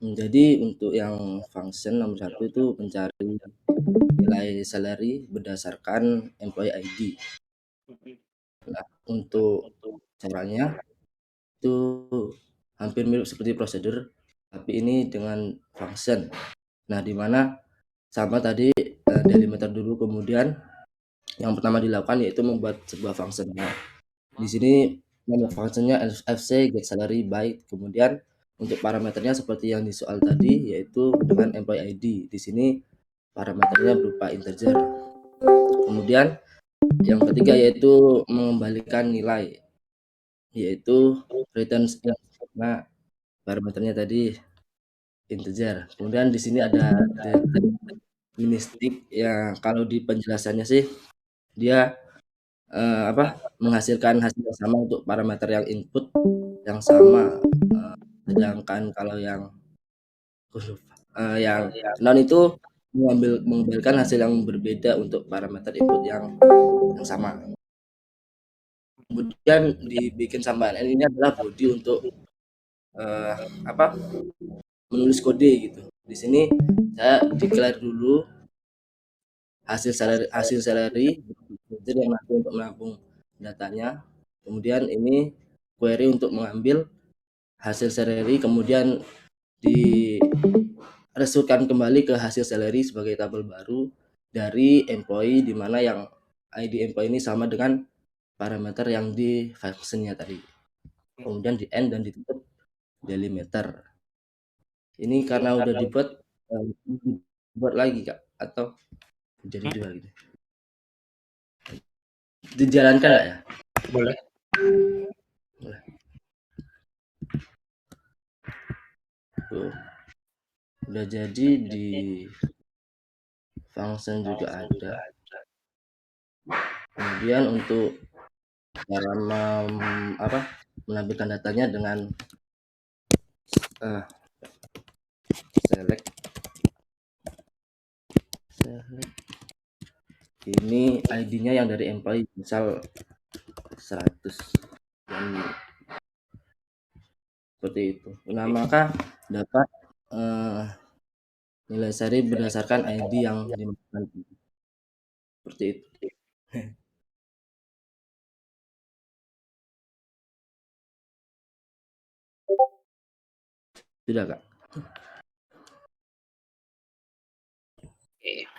Jadi untuk yang function nomor 1 itu mencari nilai salary berdasarkan employee ID. Nah, untuk caranya itu hampir mirip seperti prosedur, tapi ini dengan function. Nah, di mana sama tadi delimiter dulu, kemudian yang pertama dilakukan yaitu membuat sebuah function. Nah, di sini nama functionnya fc get salary by, kemudian untuk parameternya seperti yang di soal tadi yaitu dengan employee ID. Di sini parameternya berupa integer. Kemudian yang ketiga yaitu mengembalikan nilai, yaitu return string. Nah, parameternya tadi integer. Kemudian di sini ada deterministik yang kalau di penjelasannya sih dia menghasilkan hasil yang sama untuk parameter yang input yang sama. Sedangkan kalau yang non itu mengembalikan hasil yang berbeda untuk parameter input yang sama. Kemudian dibikin sambahan ini adalah body untuk eh, apa menulis kode gitu. Di sini saya declare dulu hasil salary yang nanti untuk menampung datanya. Kemudian ini query untuk mengambil hasil salary, kemudian diresutkan kembali ke hasil salary sebagai tabel baru dari employee, di mana yang ID employee ini sama dengan parameter yang di functionnya tadi. Kemudian di end dan ditutup delimiter. Ini karena udah dibuat lagi Kak, atau jadi dua gitu. Dijalankan nggak ya? Boleh. Tuh. Udah jadi di function juga ada. Kemudian untuk cara menampilkan datanya dengan select ini ID-nya yang dari employee, misal 100 dan seperti itu. Nah, maka dapat nilai seri berdasarkan ID yang dimasukkan seperti itu. Sudah Kak? Oke.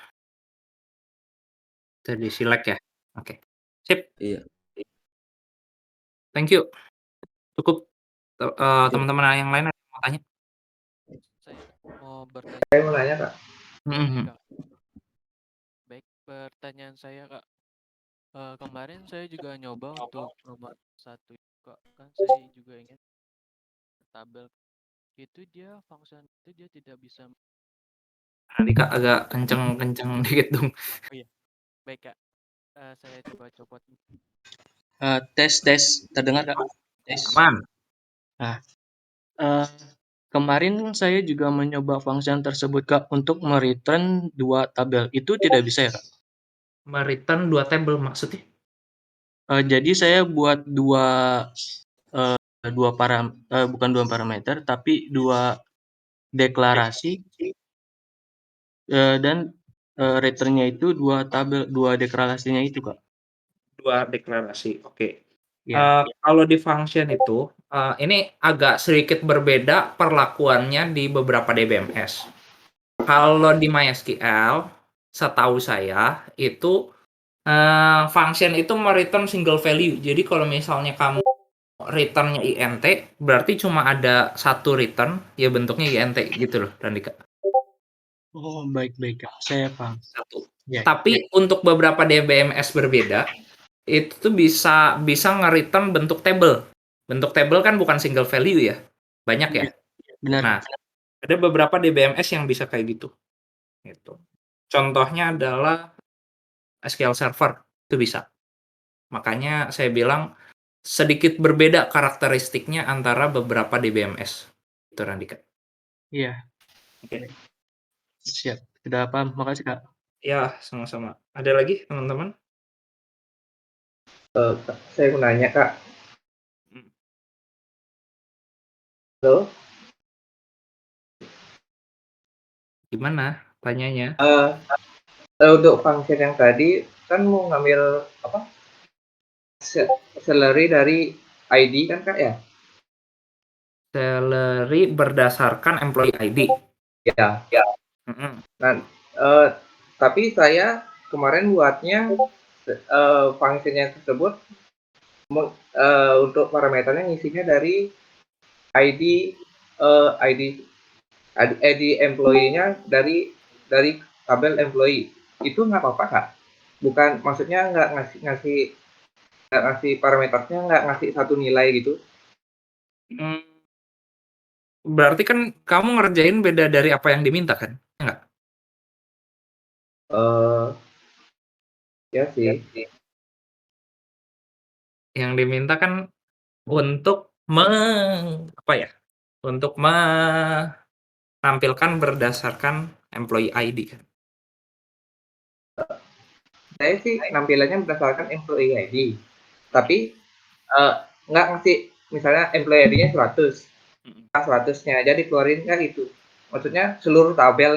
Tadi select ya. Oke. Sip. Iya. Thank you. Cukup. Teman-teman yang lain ada yang mau tanya? Saya mau bertanya. Saya mau nanya Kak. Kak. Baik, pertanyaan saya Kak. Kemarin saya juga nyoba untuk nomor 1 Kak. Kan saya juga ingin tabel itu dia function itu dia tidak bisa. Tadi Kak agak kenceng dikit dong. Oh iya. Baik Kak. Saya coba copot. Tes terdengar Kak? Tes. Aman. Nah, kemarin saya juga mencoba function tersebut Kak untuk mereturn 2 tabel. Itu tidak bisa ya Kak? Mereturn 2 tabel maksudnya? Jadi saya buat bukan 2 parameter tapi 2 deklarasi dan return-nya itu 2 tabel, 2 deklarasinya itu Kak. 2 deklarasi. Oke. Iya. Kalau di function itu ini agak sedikit berbeda perlakuannya di beberapa DBMS. Kalau di MySQL, setahu saya itu function itu mereturn single value. Jadi kalau misalnya kamu return-nya int, berarti cuma ada satu return, ya bentuknya int gitu loh, Randika. Oh, baik Kak. Saya paham. Satu. Ya. Tapi untuk beberapa DBMS berbeda, itu tuh bisa nge-return bentuk table. Bentuk table kan bukan single value ya. Banyak ya. Benar. Nah, ada beberapa DBMS yang bisa kayak gitu. Gitu. Contohnya adalah SQL Server, itu bisa. Makanya saya bilang sedikit berbeda karakteristiknya antara beberapa DBMS. Itu Randika. Iya. Oke. Siap. Sudah paham. Makasih Kak. Ya, sama-sama. Ada lagi teman-teman? Saya mau nanya Kak. Halo? Gimana tanyanya? Untuk function yang tadi kan mau ngambil apa? Salary dari ID kan Kak ya? Salary berdasarkan employee ID. Ya. Mm-mm. Nah, tapi saya kemarin buatnya functionnya tersebut untuk parameternya ngisinya dari ID ID employee-nya dari tabel employee. Itu nggak apa-apa Kak? Bukan, maksudnya nggak ngasih parameternya, nggak ngasih satu nilai gitu? Berarti kan kamu ngerjain beda dari apa yang diminta kan? Enggak? Ya sih. Yang diminta kan untuk untuk menampilkan berdasarkan employee ID kan. Saya sih nampilannya berdasarkan employee ID. Tapi nggak ngasih misalnya employee ID-nya 100. 100-nya aja dikeluarin kan itu. Maksudnya seluruh tabel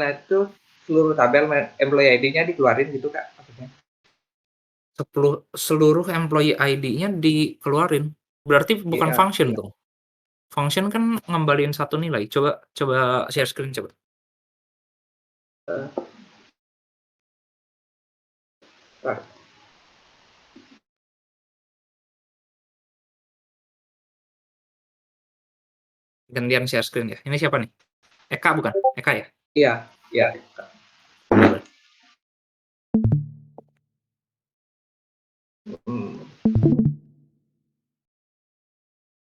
employee ID-nya dikeluarin gitu Kak maksudnya. Seluruh employee ID-nya dikeluarin. Berarti bukan Iya. function dong. Function kan ngembaliin satu nilai. Coba share screen coba. Gantian share screen ya. Ini siapa nih? Eka bukan? Eka ya? Iya. Udah.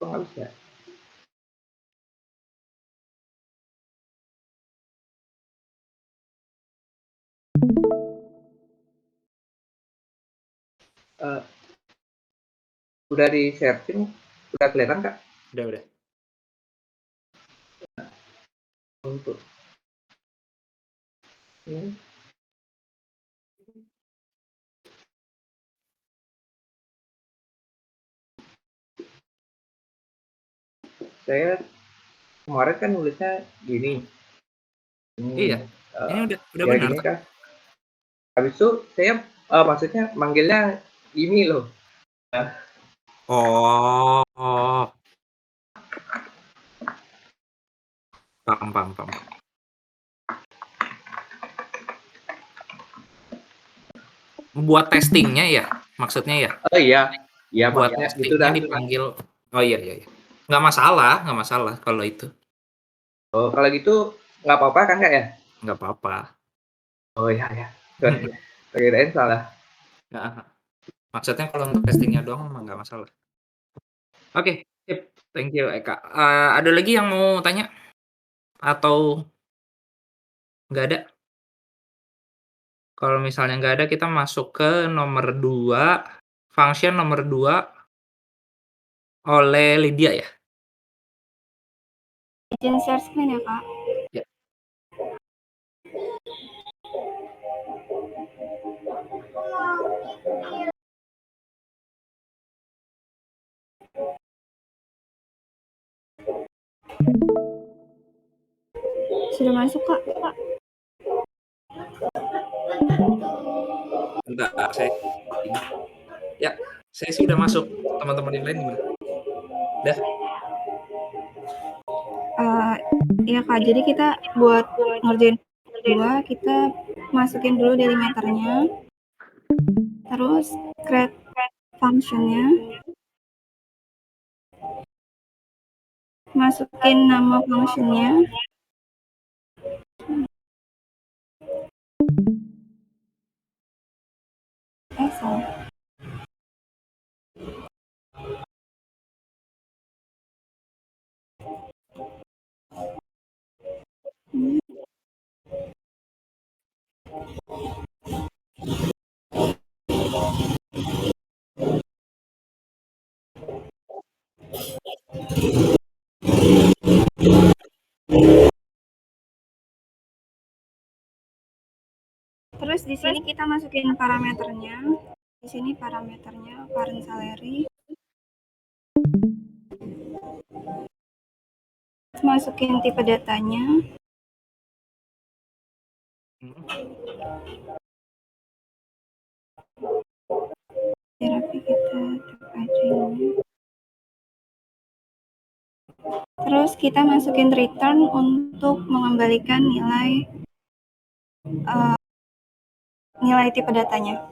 Kok nggak bisa? Udah di sharing, udah kelihatan Kak? Udah. Untuk ini. Saya kemarin kan nulisnya gini. Iya. Ini udah Ya benar gini kan? Kak. Habis itu saya maksudnya manggilnya gini loh. Oh. Paham. Buat testingnya ya, maksudnya ya? Oh iya. Iya Buat maksudnya gitu testingnya dah. dipanggil. Oh iya. Nggak masalah kalau itu. Oh, kalau gitu nggak apa-apa kan Kak ya? Nggak apa-apa. Oh iya. Kirain salah. Nggak. Maksudnya kalau untuk testingnya doang emang nggak masalah. Oke, sip. Thank you, Eka. Ada lagi yang mau tanya? Atau nggak ada? Kalau misalnya nggak ada, kita masuk ke nomor 2, function nomor 2 oleh Lydia ya? Izin share screen ya, Kak? Ya. Sudah masuk, Kak? Enggak, saya sih udah masuk. Teman-teman yang lain gimana? Udah? Iya, Kak. Jadi kita buat ngerjain dua, kita masukin dulu delimiternya, terus create function-nya, masukin nama function-nya, salah. Terus di sini kita masukin parameternya. Di sini parameternya current salary. Masukin tipe datanya. Mhm. Terapi kita cek aja ini. Terus kita masukin return untuk mengembalikan nilai tipe datanya.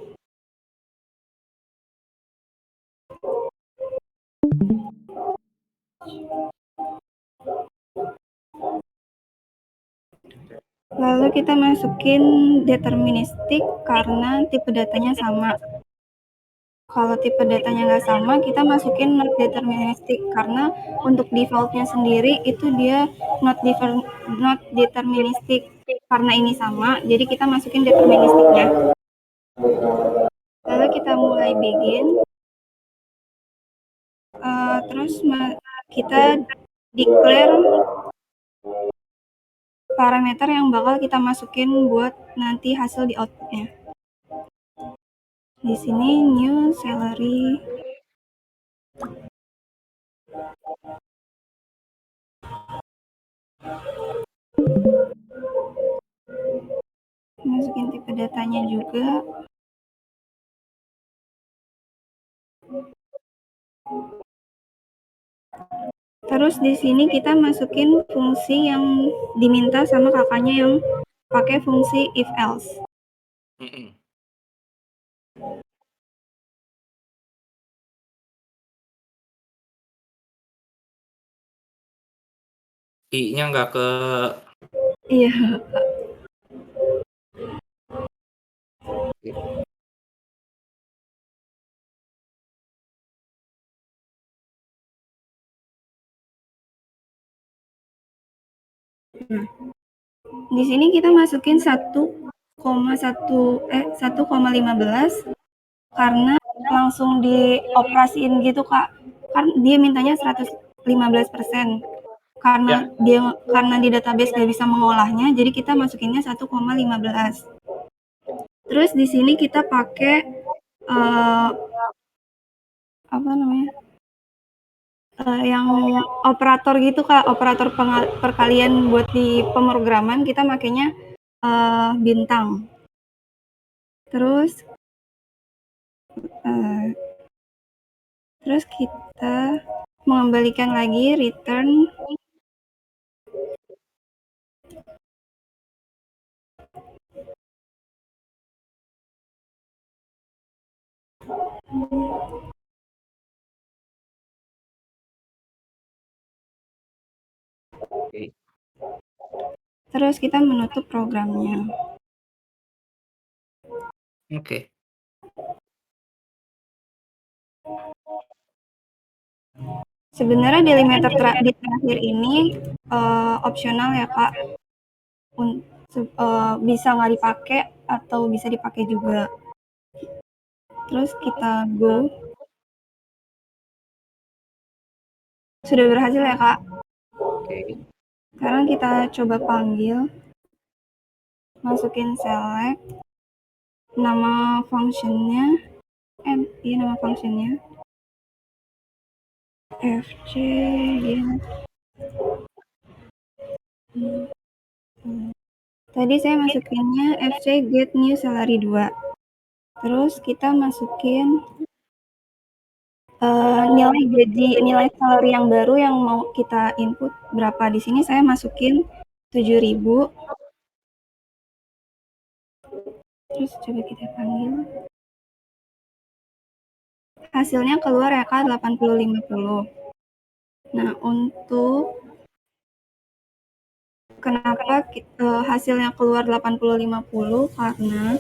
Lalu kita masukin deterministik karena tipe datanya sama. Kalau tipe datanya nggak sama, kita masukin not deterministik karena untuk defaultnya sendiri itu dia not deterministik. Karena ini sama, jadi kita masukin deterministiknya. Lalu kita mulai begin. Terus kita declare parameter yang bakal kita masukin buat nanti hasil di outputnya. Di sini new salary. Masukin tipe datanya juga. Terus di sini kita masukin fungsi yang diminta sama kakaknya yang pakai fungsi if else. Mhm. I-nya nggak ke Iya. Nah, di sini kita masukin 1,15 karena langsung dioperasiin gitu Kak. Kan dia mintanya 115%. Karena di database nggak bisa mengolahnya, jadi kita masukinnya 1,15. Terus di sini kita pakai yang operator gitu Kak, operator perkalian buat di pemrograman kita makainya bintang. Terus kita mengembalikan lagi return. Oke. Terus kita menutup programnya. Oke. Sebenarnya delimiter di terakhir ini opsional ya Kak. Bisa nggak dipakai atau bisa dipakai juga. Terus kita go. Sudah berhasil ya Kak. Oke. Sekarang kita coba panggil. Masukin select. Nama functionnya. Nama functionnya. fc get. Tadi saya masukinnya fc get new salary 2. Terus kita masukin nilai salary yang baru yang mau kita input berapa. Di sini saya masukin 7.000. Terus coba kita panggil. Hasilnya keluar ya Kak 80-50. Nah, untuk kenapa hasilnya keluar 80-50 karena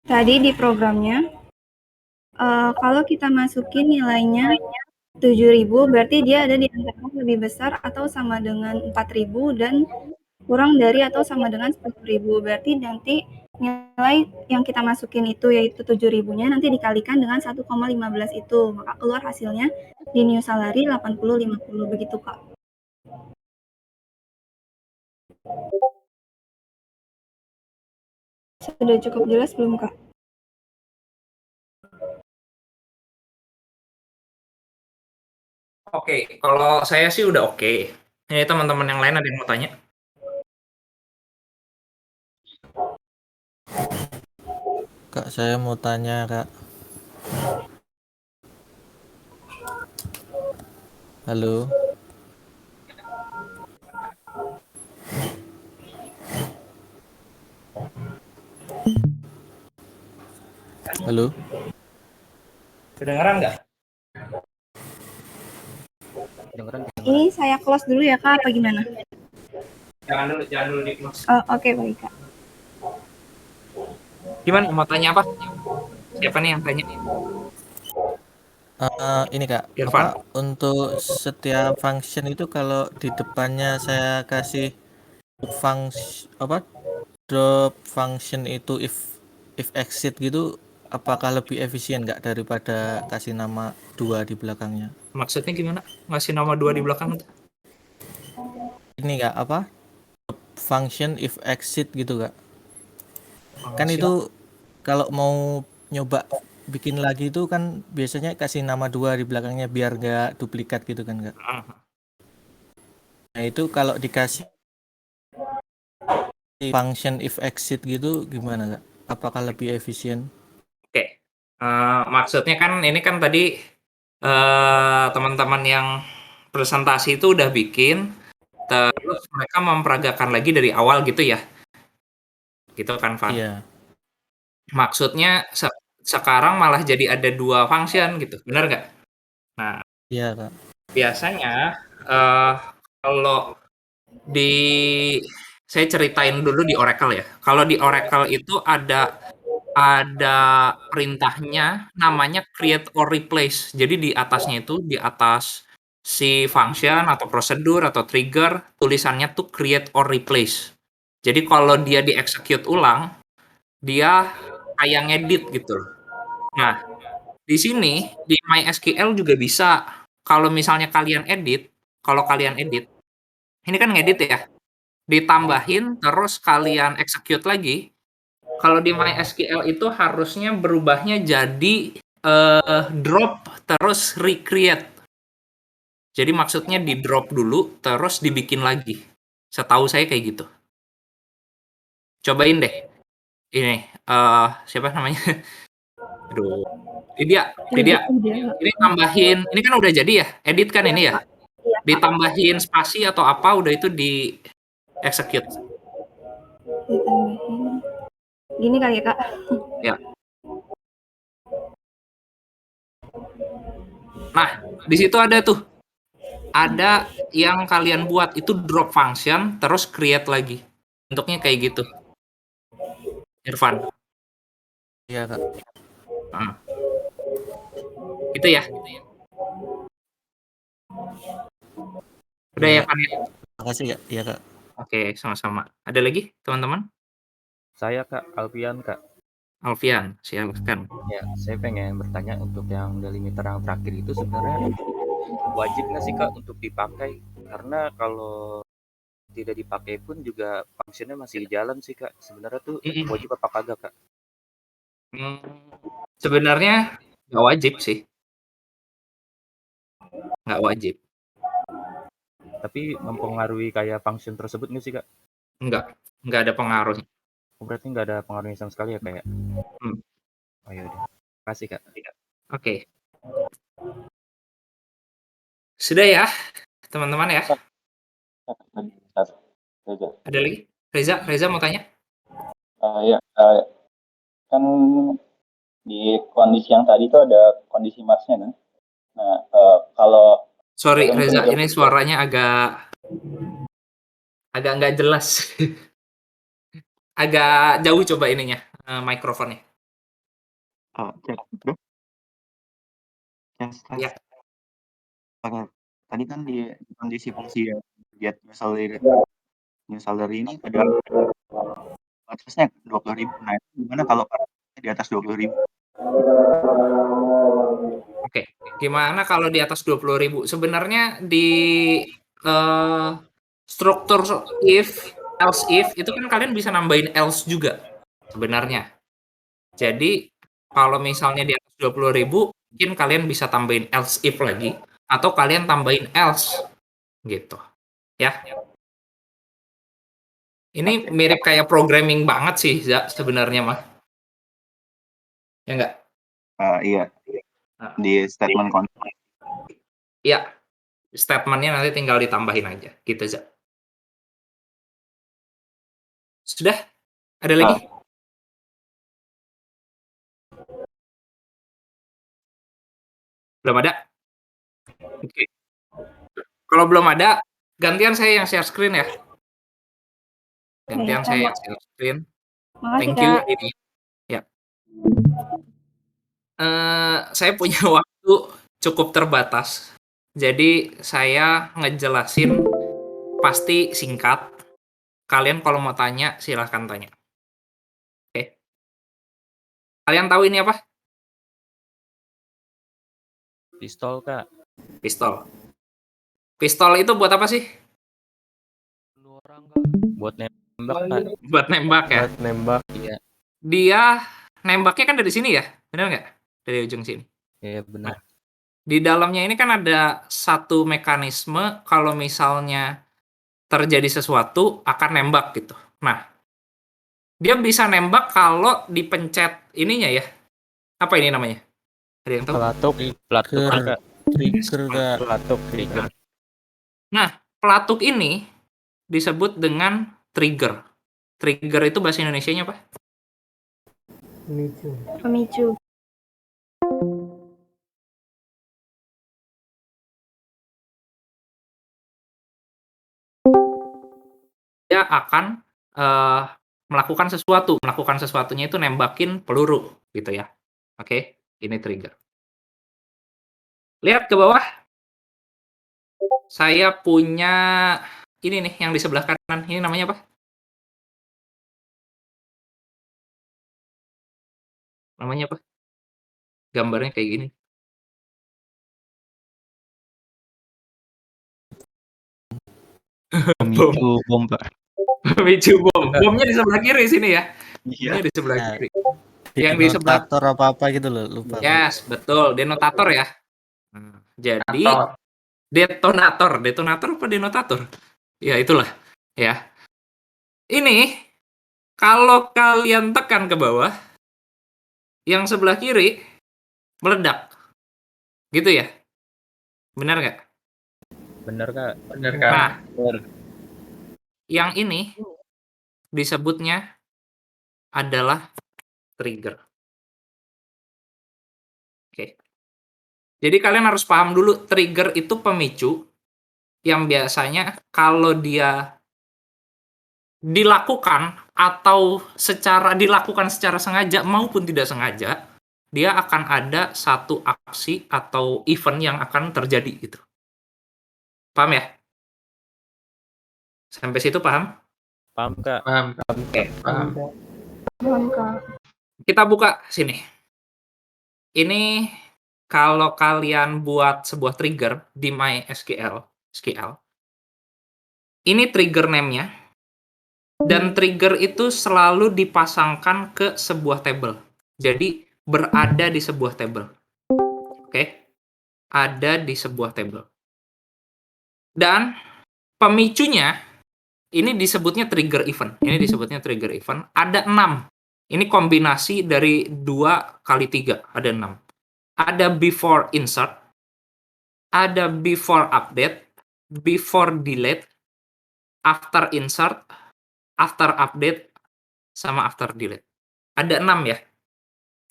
tadi di programnya kalau kita masukin nilainya 7.000 berarti dia ada di antara lebih besar atau sama dengan 4.000 dan kurang dari atau sama dengan 10.000. Berarti nanti nilai yang kita masukin itu yaitu 7.000-nya nanti dikalikan dengan 1,15 itu. Maka keluar hasilnya di new salary 80-50 begitu Kak. Sudah cukup jelas belum Kak? Oke, kalau saya sih udah oke. Ini teman-teman yang lain ada yang mau tanya? Kak, saya mau tanya, Kak. Halo. Halo. Kedengeran nggak? Ini saya close dulu ya Kak, apa gimana? Jangan dulu di close. Oh, oke, baik Kak. Gimana? Mau tanya apa? Siapa nih yang tanya? Ini Kak, Irfan. apa untuk setiap function itu kalau di depannya saya kasih drop function itu if exit gitu, apakah lebih efisien nggak daripada kasih nama 2 di belakangnya? Maksudnya gimana? Ngasih nama 2 di belakang tuh? Ini Kak, apa? Drop function if exit gitu Kak. Kan itu kalau mau nyoba bikin lagi itu kan biasanya kasih nama 2 di belakangnya biar nggak duplikat gitu kan Kak. Nah itu kalau dikasih function if exit gitu gimana Kak? Apakah lebih efisien? Oke. Maksudnya kan ini kan tadi teman-teman yang presentasi itu udah bikin, terus mereka memperagakan lagi dari awal gitu ya? Gitu kan, Van? Iya. Maksudnya sekarang malah jadi ada 2 function gitu, benar nggak? Nah, Iya Kak. biasanya kalau saya ceritain dulu di Oracle ya. Kalau di Oracle itu ada perintahnya namanya create or replace. Jadi di atasnya itu, di atas si function atau prosedur atau trigger, tulisannya tuh create or replace. Jadi kalau dia di-execute ulang, dia kayak ngedit gitu. Nah, di sini di MySQL juga bisa. Kalau misalnya kalian edit, ini kan ngedit ya, ditambahin terus kalian execute lagi. Kalau di MySQL itu harusnya berubahnya jadi drop terus recreate. Jadi maksudnya di drop dulu terus dibikin lagi. Setahu saya kayak gitu. Cobain deh. Ini siapa namanya? Aduh. Lydia. Ini tambahin. Ini kan udah jadi ya. Edit kan ini ya. Ditambahin spasi atau apa udah itu di execute. Ditambahin. Gini kali ya Kak. Ya. Nah, di situ ada tuh. Ada yang kalian buat itu drop function terus create lagi. Bentuknya kayak gitu. Irfan. Iya Kak. Itu ya. Udah ya kan ya? Makasih Kak. Iya Kak. Oke, sama-sama. Ada lagi teman-teman? Saya Kak, Alfian Kak. Alfian, silakan. Ya, saya pengen bertanya untuk yang delimiter yang terakhir itu sebenarnya wajib nggak sih Kak untuk dipakai? Karena kalau tidak dipakai pun juga fungsinya masih jalan sih Kak. Sebenarnya tuh wajib apa kagak Kak? Sebenarnya nggak wajib sih. Nggak wajib. Tapi mempengaruhi kayak function tersebut nggak sih Kak? Nggak ada pengaruhnya. Berarti nggak ada pengaruhnya sama sekali ya Kak ya? Oh ya udah. Makasih Kak. Oke. Sudah ya, teman-teman ya. Ada lagi? Reza mau tanya? Ya, kan di kondisi yang tadi itu ada kondisi Marsnya kan. Nah, kalau sorry Reza, ini suaranya agak nggak jelas. Agak jauh coba ininya, mikrofonnya. Cek, bro. Ya. Oke. Tadi kan di kondisi fungsi get new salary ini ada batasnya 20.000. Nah, itu gimana kalau di atas 20.000? Oke, gimana kalau di atas 20.000? Sebenarnya di struktur else if itu kan kalian bisa nambahin else juga sebenarnya. Jadi kalau misalnya di atas 20.000 mungkin kalian bisa tambahin else if lagi atau kalian tambahin else gitu. Ya. Ini mirip kayak programming banget sih, Za, sebenarnya mah. Ya nggak? Iya. Nah, Di statement konten. iya. Statement-nya nanti tinggal ditambahin aja, gitu, Za. Sudah? Ada lagi? Belum ada? Oke. Kalau belum ada, gantian saya yang share screen ya. Gantian Baik, saya Kak. yang share screen. Makasih, Thank you. Kak. Ini. Ya. Saya punya waktu cukup terbatas. Jadi saya ngejelasin pasti singkat. Kalian kalau mau tanya, silahkan tanya. Oke. Kalian tahu ini apa? Pistol, Kak. Pistol. Pistol itu buat apa sih? Bunuh orang, Kak. Buat nembak, Kak. Buat nembak ya? Buat nembak. Iya. Dia nembaknya kan dari sini ya? Benar nggak? Dari ujung sini. Iya, benar. Di dalamnya ini kan ada satu mekanisme kalau misalnya terjadi sesuatu akan nembak gitu. Nah, dia bisa nembak kalau dipencet ininya ya. Apa ini namanya? Ada yang tahu? Pelatuk. Pelatuk, Kak. Trigger, Kak. Pelatuk. Trigger. Nah, pelatuk ini disebut dengan trigger. Trigger itu bahasa Indonesianya apa? Pemicu. Dia akan melakukan sesuatu. Melakukan sesuatunya itu nembakin peluru gitu ya. Oke, ini trigger. Lihat ke bawah. Saya punya ini nih yang di sebelah kanan. Ini namanya apa? Namanya apa? Gambarnya kayak gini. Pemicu bom, Pak. Pemicu bom. Bomnya di sebelah kiri sini ya. Iya. Bomnya di sebelah kiri. Di Yang di sebelah denotator apa-apa gitu loh, lupa. Yes, betul. Denotator ya. Jadi detonator. Detonator apa denotator? Ya itulah. Ya. Ini kalau kalian tekan ke bawah, yang sebelah kiri meledak. Gitu ya? Benar nggak? Benar, Kak. Bener, Kak. Nah, yang ini disebutnya adalah trigger. Oke. Jadi kalian harus paham dulu, trigger itu pemicu yang biasanya kalau dia dilakukan atau dilakukan secara sengaja maupun tidak sengaja, dia akan ada satu aksi atau event yang akan terjadi gitu. Paham ya? Sampai situ paham? Paham, Kak. Paham. Oke. Paham. Paham, Kak. Kita buka sini. Ini kalau kalian buat sebuah trigger di MySQL, ini trigger name-nya, dan trigger itu selalu dipasangkan ke sebuah table. Jadi, berada di sebuah table. Oke? Ada di sebuah table. Dan pemicunya, ini disebutnya trigger event. Ini disebutnya trigger event. Ada 6. Ini kombinasi dari 2 kali 3. Ada 6. Ada before insert, ada before update, before delete, after insert, after update, sama after delete. Ada 6 ya?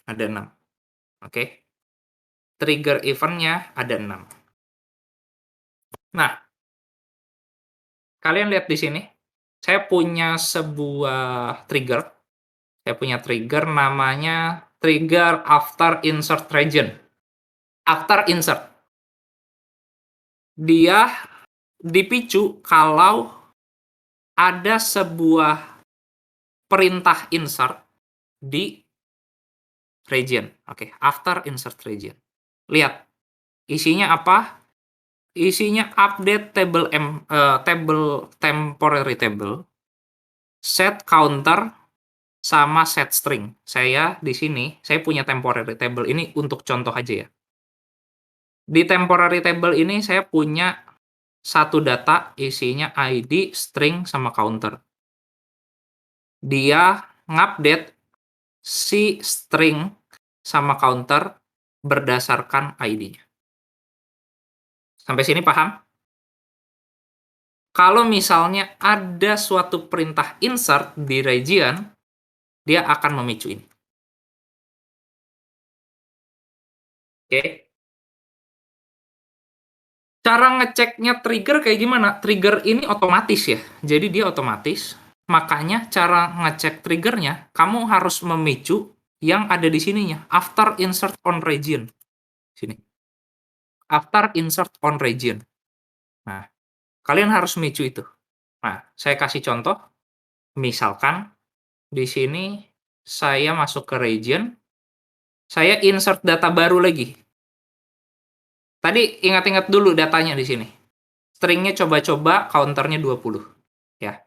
Ada 6. Oke? Trigger event-nya ada 6. Nah, kalian lihat di sini. Saya punya sebuah trigger. Saya punya trigger namanya trigger after insert region. After insert. Dia dipicu kalau ada sebuah perintah insert di region. Oke, after insert region. Lihat, isinya apa? Isinya update table temporary table, set counter, sama set string. Saya di sini, saya punya temporary table ini untuk contoh aja ya. Di temporary table ini saya punya satu data isinya ID, string, sama counter. Dia ngupdate si string sama counter berdasarkan ID-nya. Sampai sini paham? Kalau misalnya ada suatu perintah insert di region, dia akan memicu ini. Oke. Cara ngeceknya trigger kayak gimana? Trigger ini otomatis ya. Jadi dia otomatis. Makanya cara ngecek triggernya, kamu harus memicu yang ada di sininya. After insert on region. Sini. After insert on region. Nah, kalian harus memicu itu. Nah, saya kasih contoh. Misalkan di sini saya masuk ke region, saya insert data baru lagi. Tadi ingat-ingat dulu datanya di sini. Stringnya coba-coba, counternya 20. Ya.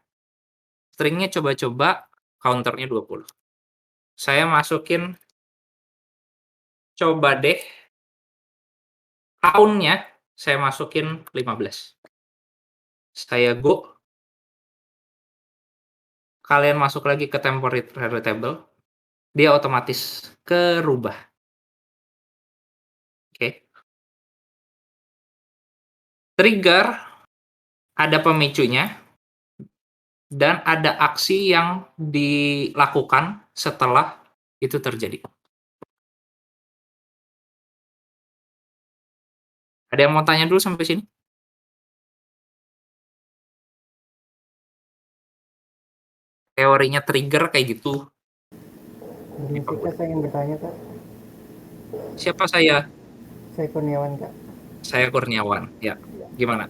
Stringnya coba-coba, counternya 20. Saya masukin, coba deh, count-nya saya masukin 15. Saya go. Kalian masuk lagi ke temporary variable, dia otomatis kerubah. Oke. Trigger, ada pemicunya, dan ada aksi yang dilakukan setelah itu terjadi. Ada yang mau tanya dulu sampai sini? Teorinya trigger kayak gitu. Kak, saya ingin bertanya, Kak. Siapa saya? Saya Kurniawan, Kak. Saya Kurniawan. Ya, gimana?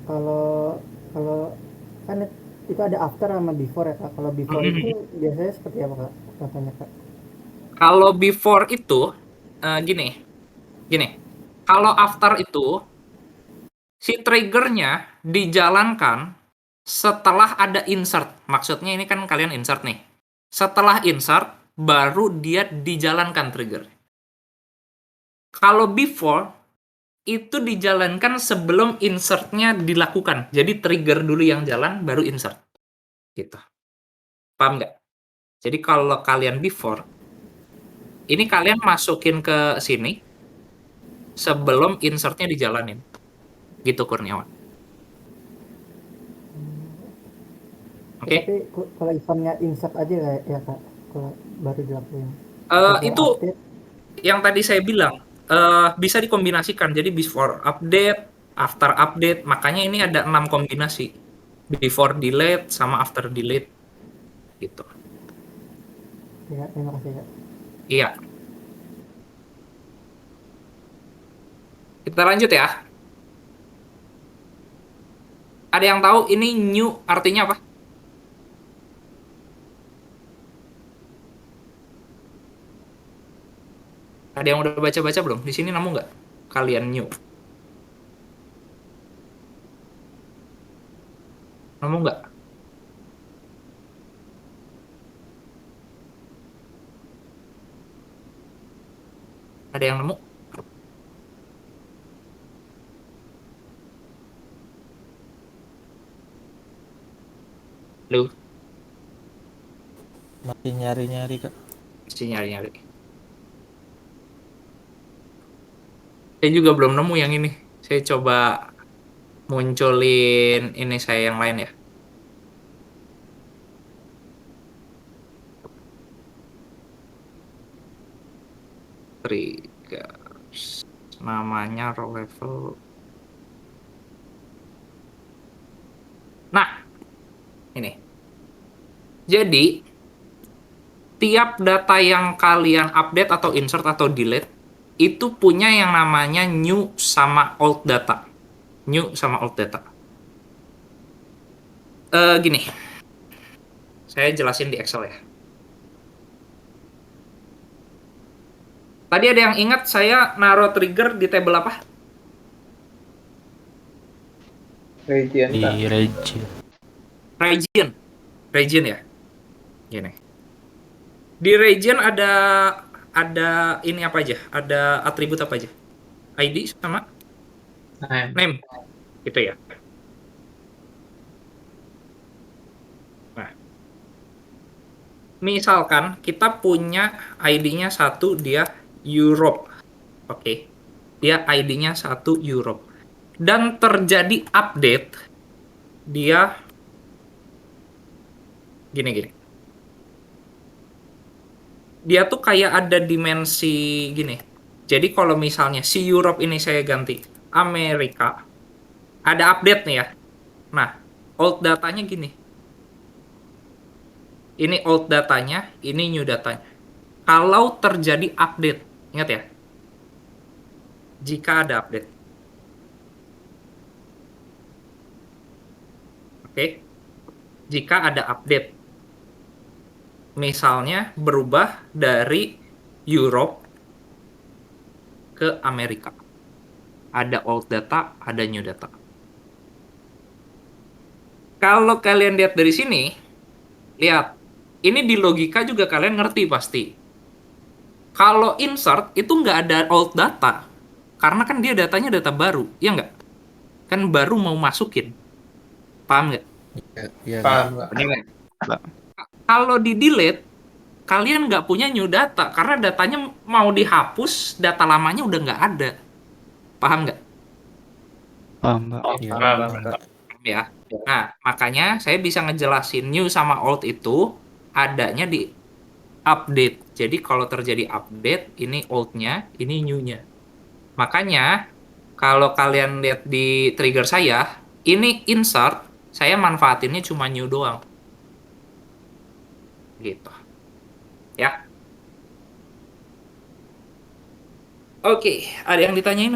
Kalau kan itu ada after sama before ya, Kak. Kalau before itu biasanya seperti apa, Kak? Contohnya, Kak. Kalau before itu gini. Kalau after itu si triggernya dijalankan setelah ada insert. Maksudnya ini kan kalian insert nih. Setelah insert baru dia dijalankan trigger. Kalau before itu dijalankan sebelum insertnya dilakukan. Jadi trigger dulu yang jalan baru insert. Gitu. Paham nggak? Jadi kalau kalian before, ini kalian masukin ke sini sebelum insertnya dijalanin. Gitu Kurniawan. Oke. Tapi kalau eventnya insert aja ya, Kak, kalau baru dilakuin. Itu update, yang tadi saya bilang bisa dikombinasikan. Jadi before update, after update. Makanya ini ada 6 kombinasi. Before delete sama after delete. Gitu. Ya, terima kasih, Kak. Iya. Kita lanjut ya. Ada yang tahu ini new artinya apa? Ada yang udah baca-baca belum? Di sini nemu nggak? Kalian new. Nemu nggak? Ada yang nemu? Halo? Masih nyari-nyari, Kak. Masih nyari-nyari. Saya juga belum nemu yang ini. Saya coba munculin ini saya yang lain ya. Triggers. Namanya row level. Nah, ini. Jadi, tiap data yang kalian update atau insert atau delete, itu punya yang namanya new sama old data. New sama old data. Gini. Saya jelasin di Excel ya. Tadi ada yang ingat saya naruh trigger di table apa? Region. Di region. Region ya. Gini. Di region ada ini apa aja? Ada atribut apa aja? ID sama name. Gitu ya. Nah, misalkan kita punya ID-nya 1, dia Europe. Oke. Dia ID-nya 1 Europe. Dan terjadi update, dia gini. Dia tuh kayak ada dimensi gini. Jadi kalau misalnya si Europe ini saya ganti Amerika, ada update nih ya. Nah, old datanya gini. Ini old datanya, ini new datanya. Kalau terjadi update, ingat ya, jika ada update. Oke, jika ada update. Misalnya berubah dari Europe ke Amerika. Ada old data, ada new data. Kalau kalian lihat dari sini, lihat, ini di logika juga kalian ngerti pasti. Kalau insert itu nggak ada old data, karena kan dia datanya data baru, ya nggak? Kan baru mau masukin. Paham nggak? Iya, Paham nggak? Bener nggak? Kalau di delete, kalian nggak punya new data, karena datanya mau dihapus, data lamanya udah nggak ada. Paham nggak? Paham, Mbak. Iya. Paham ya. Nah, makanya saya bisa ngejelasin new sama old itu adanya di update. Jadi kalau terjadi update, ini old-nya, ini new-nya. Makanya kalau kalian lihat di trigger saya, ini insert, saya manfaatinnya cuma new doang. Gitu. Ya. Oke, ada yang ditanyain?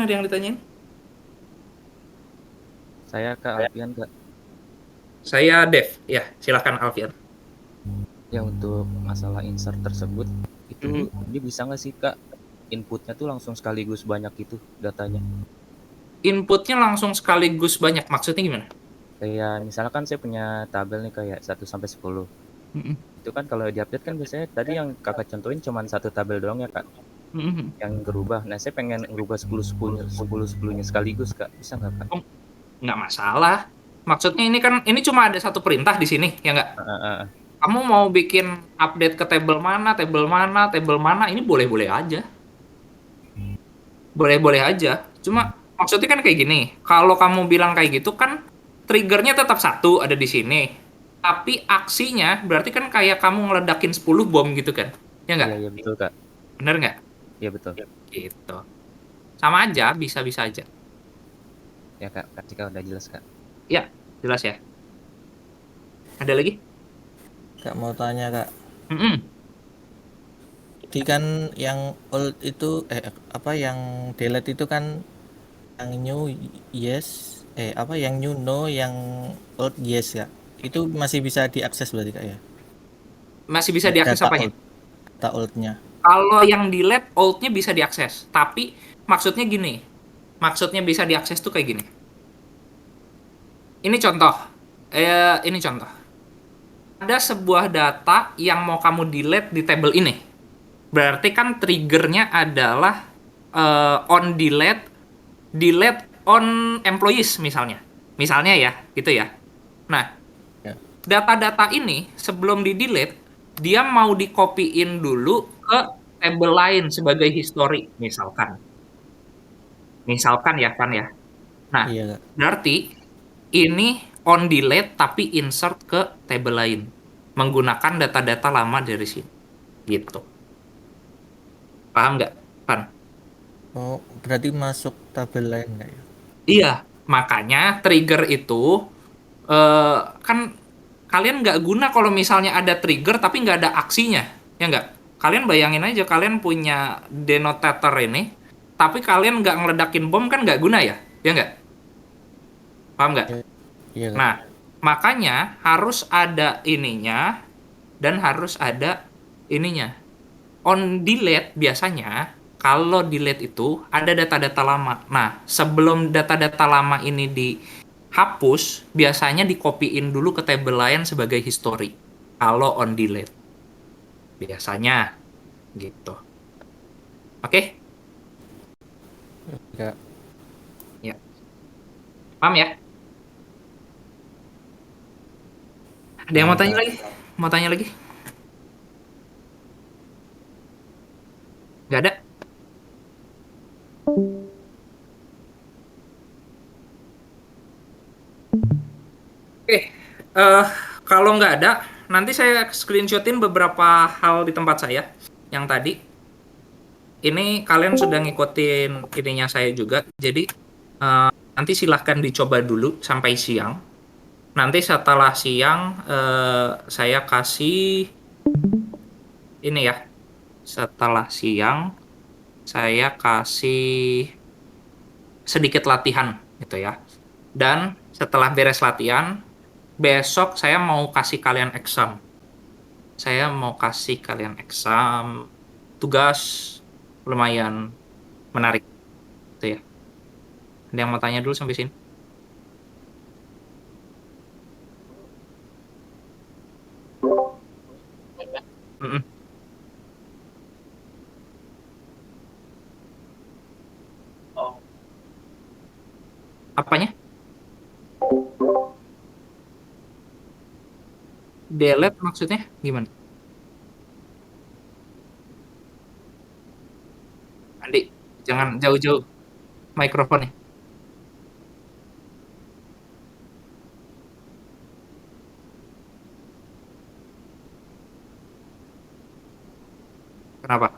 Saya Kak Alfian Kak. Saya Dev. Ya, silakan Alfian. Ya untuk masalah insert tersebut itu dia bisa nggak sih Kak inputnya tuh langsung sekaligus banyak itu datanya? Inputnya langsung sekaligus banyak. Maksudnya gimana? Kayak misalkan saya punya tabel nih kayak 1 sampai 10. Itu kan kalau diupdate kan biasanya tadi yang Kakak contohin cuma satu tabel doang ya Kak. Yang berubah. Nah, saya pengen ngerubah 10-10-10-10-nya sekaligus Kak. Bisa nggak Kak? Nggak masalah. Maksudnya ini cuma ada satu perintah di sini, ya nggak? Kamu mau bikin update ke table mana, ini boleh-boleh aja. Boleh-boleh aja. Cuma maksudnya kan kayak gini, kalau kamu bilang kayak gitu kan triggernya tetap satu ada di sini. Tapi aksinya berarti kan kayak kamu ngeledakin 10 bom gitu kan. Ya nggak? Iya, betul Kak. Bener nggak? Iya, betul. Gitu. Sama aja, bisa-bisa aja. Ya Kak, jika udah jelas Kak. Ya, jelas ya. Ada lagi? Kak mau tanya Kak. Jadi kan yang old itu yang delete itu kan yang new yes, yang new no, yang old yes Kak. Itu masih bisa diakses berarti Kak ya? Masih bisa diakses apanya? Data old-nya. Kalau yang delete, old-nya bisa diakses. Tapi maksudnya gini. Maksudnya bisa diakses tuh kayak gini. Ini contoh. Ada sebuah data yang mau kamu delete di table ini. Berarti kan triggernya adalah on delete on employees misalnya. Misalnya ya, gitu ya. Nah, data-data ini sebelum di-delete, dia mau di-copy-in dulu ke table lain sebagai history, misalkan. Misalkan ya kan ya. Nah, berarti ini on delete tapi insert ke table lain. Menggunakan data-data lama dari sini. Gitu. Paham nggak, Pan? Oh, berarti masuk tabel lain nggak ya? Iya, makanya trigger itu kan kalian nggak guna kalau misalnya ada trigger tapi nggak ada aksinya, ya nggak? Kalian bayangin aja kalian punya denotator ini, tapi kalian nggak ngeledakin bom kan nggak guna ya, ya nggak? Paham nggak? Iya. Nah, makanya harus ada ininya dan harus ada ininya. On delete biasanya kalau delete itu ada data-data lama. Nah, sebelum data-data lama ini dihapus, biasanya di-copy-in dulu ke table lain sebagai history. Kalau on delete. Biasanya gitu. Oke? Ya. Ya. Paham ya? Ada yang mau tanya lagi? Mau tanya lagi? Nggak ada? Oke, kalau nggak ada, nanti saya screenshotin beberapa hal di tempat saya yang tadi. Ini kalian sudah ngikutin ininya saya juga, jadi nanti silahkan dicoba dulu sampai siang. Nanti setelah siang saya kasih ini ya. Setelah siang saya kasih sedikit latihan gitu ya. Dan setelah beres latihan, besok saya mau kasih kalian exam. Saya mau kasih kalian exam tugas lumayan menarik gitu ya. Ada yang mau tanya dulu sampai sini? Mm-mm. Apanya? Delete maksudnya gimana? Andi, jangan jauh-jauh mikrofonnya. Kenapa?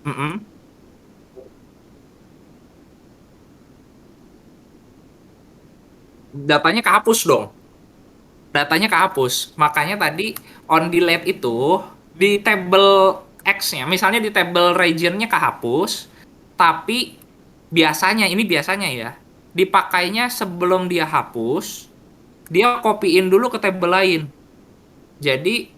Mm-mm. Datanya kehapus dong. Datanya kehapus. Makanya tadi on delete itu di table X-nya, misalnya di table region-nya kehapus, tapi ini biasanya ya, dipakainya sebelum dia hapus, dia copy-in dulu ke table lain. Jadi,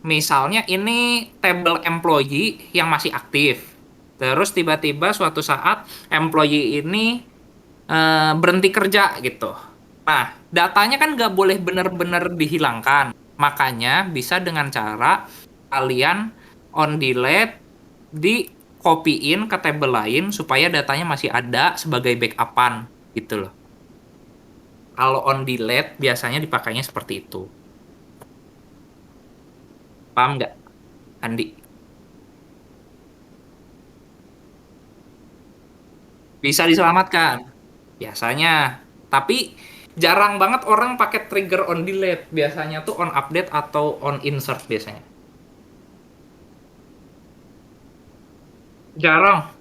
misalnya ini table employee yang masih aktif. Terus tiba-tiba suatu saat employee ini berhenti kerja gitu. Nah, datanya kan nggak boleh benar-benar dihilangkan. Makanya bisa dengan cara kalian on delete, di copy-in ke table lain supaya datanya masih ada sebagai backup-an gitu loh. Kalau on delete biasanya dipakainya seperti itu. Paham nggak, Andi? Bisa diselamatkan biasanya. Tapi jarang banget orang pakai trigger on delete. Biasanya tuh on update atau on insert biasanya. Jarang.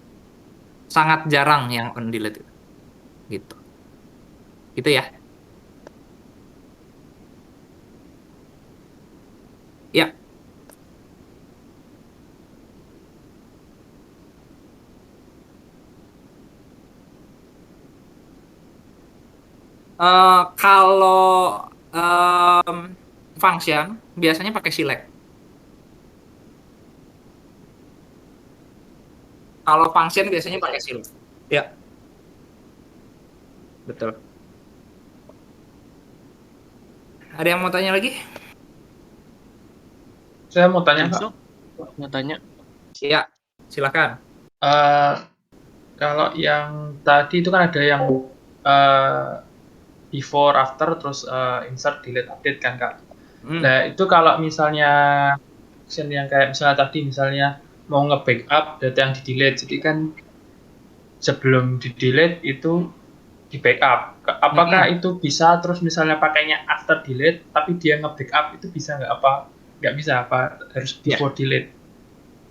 Sangat jarang yang on delete itu. Gitu. Gitu ya. Ya. Kalau function biasanya pakai select. Kalau function biasanya pakai select. Ya, betul. Ada yang mau tanya lagi? Saya mau tanya, Kak. Mau tanya. Iya, silakan. Kalau yang tadi itu kan ada yang before, after, terus insert, delete, update kan, Kak. Nah, itu kalau misalnya action yang kayak misalnya tadi, misalnya mau nge-backup data yang di-delete, jadi kan sebelum di-delete itu di-backup. Apakah itu bisa terus misalnya pakainya after delete, tapi dia nge-backup itu bisa nggak? Apa nggak bisa? Apa harus before delete?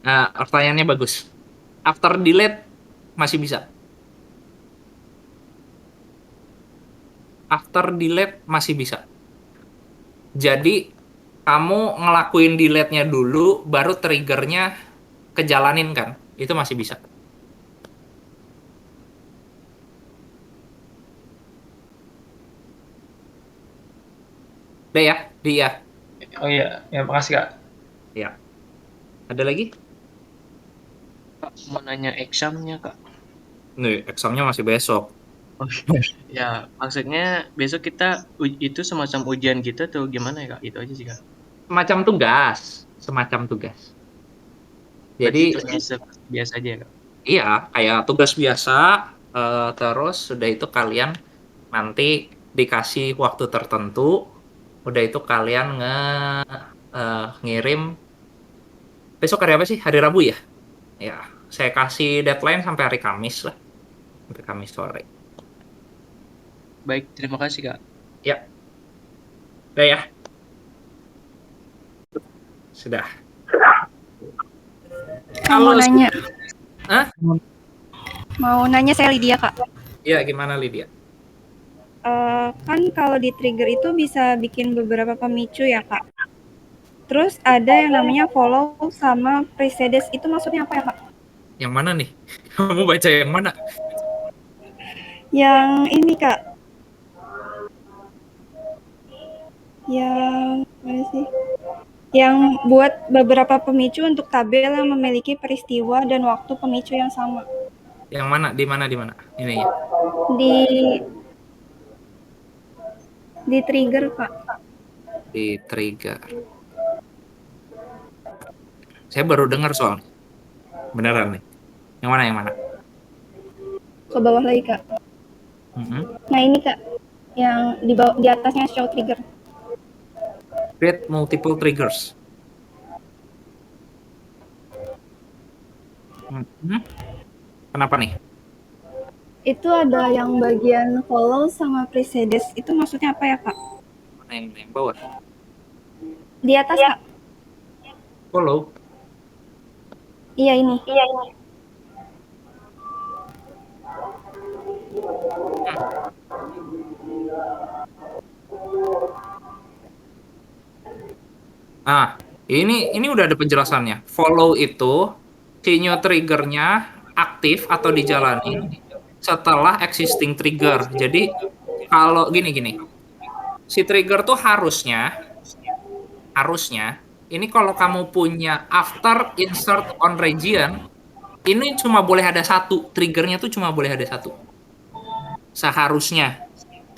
Nah, pertanyaannya bagus. After delete masih bisa. After delete masih bisa. Jadi, kamu ngelakuin delete-nya dulu, baru trigger-nya kejalanin kan? Itu masih bisa. Udah ya? Dia. Oh iya, ya makasih, Kak. Ya. Ada lagi? Kak, mau nanya examnya, Kak. Nih, examnya masih besok. Oh, ya, maksudnya besok kita itu semacam ujian gitu atau gimana ya, Kak? Itu aja sih, Kak. Semacam tugas. Jadi Berarti seperti biasa aja ya, Kak? iya, kayak tugas biasa, terus udah itu kalian nanti dikasih waktu tertentu, udah itu kalian ngirim besok hari apa sih? Hari Rabu ya? Ya, saya kasih deadline sampai hari Kamis lah, sampai Kamis sore. Baik, terima kasih, Kak. Ya, udah ya. Sudah. Mau nanya. Hah? Mau nanya, saya Lydia, Kak. Iya, gimana Lydia? Kan kalau di trigger itu bisa bikin beberapa pemicu ya, Kak. Terus ada yang namanya follow sama precedes, itu maksudnya apa ya, Kak? Yang mana nih? Kamu baca yang mana? Yang ini, Kak. Yang mana sih? Yang buat beberapa pemicu untuk tabel yang memiliki peristiwa dan waktu pemicu yang sama. Yang mana? Di mana? Di mana? Ini ya. Di trigger, Kak. Di trigger. Saya baru dengar soalnya. Beneran nih. Yang mana? Yang mana? Ke bawah lagi, Kak. Nah, ini, Kak. Yang di atasnya show trigger. Create multiple triggers. Kenapa nih? Itu ada yang bagian follow sama precedes. Itu maksudnya apa ya, Kak? Mana yang bawah? Di atas, Kak. Follow. Iya, ini. Ini udah ada penjelasannya. Follow itu sinyal triggernya aktif atau dijalani setelah existing trigger. Jadi kalau gini, si trigger tuh harusnya ini kalau kamu punya after insert on region, ini cuma boleh ada satu, triggernya tuh cuma boleh ada satu. Seharusnya.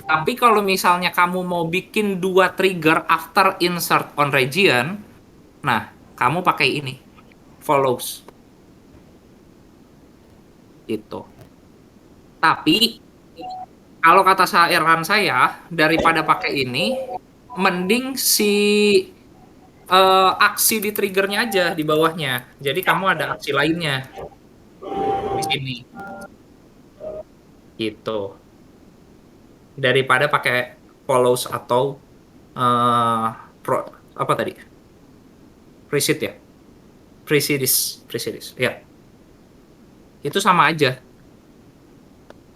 Tapi kalau misalnya kamu mau bikin 2 trigger after insert on region, nah, kamu pakai ini, follows. Gitu. Tapi, kalau kata saran saya, daripada pakai ini, mending si aksi di triggernya aja di bawahnya. Jadi kamu ada aksi lainnya di sini. Gitu. Daripada pakai follows atau apa tadi? Precede ya? Precedes. Ya. Itu sama aja.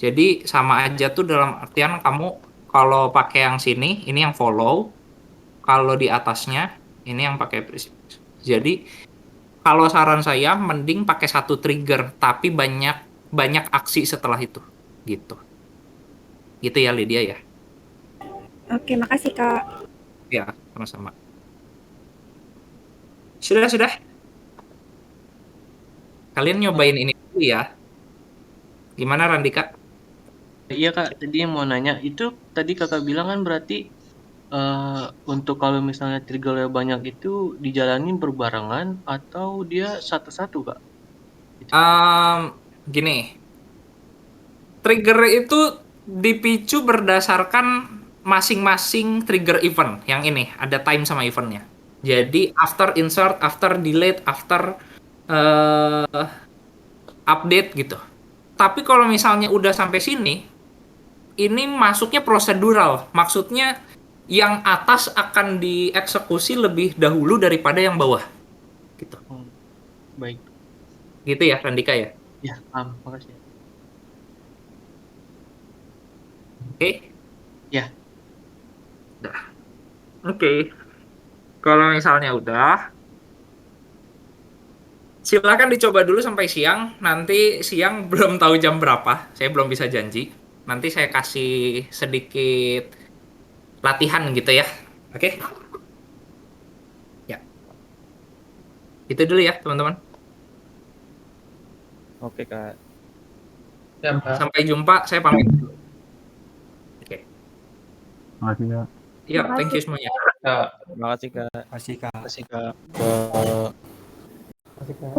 Jadi sama aja tuh dalam artian kamu kalau pakai yang sini, ini yang follow. Kalau di atasnya, ini yang pakai precedes. Jadi kalau saran saya mending pakai satu trigger tapi banyak aksi setelah itu. Gitu. Gitu ya Lydia ya. Oke, makasih, Kak. Ya, sama-sama. Sudah. Kalian nyobain ini dulu ya. Gimana Randika? Iya, Kak, tadi mau nanya, itu tadi Kakak bilang kan berarti untuk kalau misalnya triggernya banyak itu dijalani berbarengan atau dia satu-satu, Kak? Gini. Trigger itu dipicu berdasarkan masing-masing trigger event. Yang ini, ada time sama eventnya. Jadi, after insert, after delete, after update gitu. Tapi kalau misalnya udah sampai sini, ini masuknya prosedural. Maksudnya yang atas akan dieksekusi lebih dahulu daripada yang bawah. Gitu. Baik. Gitu ya, Randika ya? Ya, paham. Makasih. Oke? Ya. Udah. Oke. Kalau misalnya udah, silakan dicoba dulu sampai siang. Nanti siang belum tahu jam berapa. Saya belum bisa janji. Nanti saya kasih sedikit latihan gitu ya. Oke? Ya. Itu dulu ya, teman-teman. Oke, Kak. Sampai jumpa. Saya pamit dulu. Oke. Makasih, Kak. Iya, thank you semuanya. Terima kasih, Kak. Kasih, Kak. Terima kasih, Kak. Masih, Kak.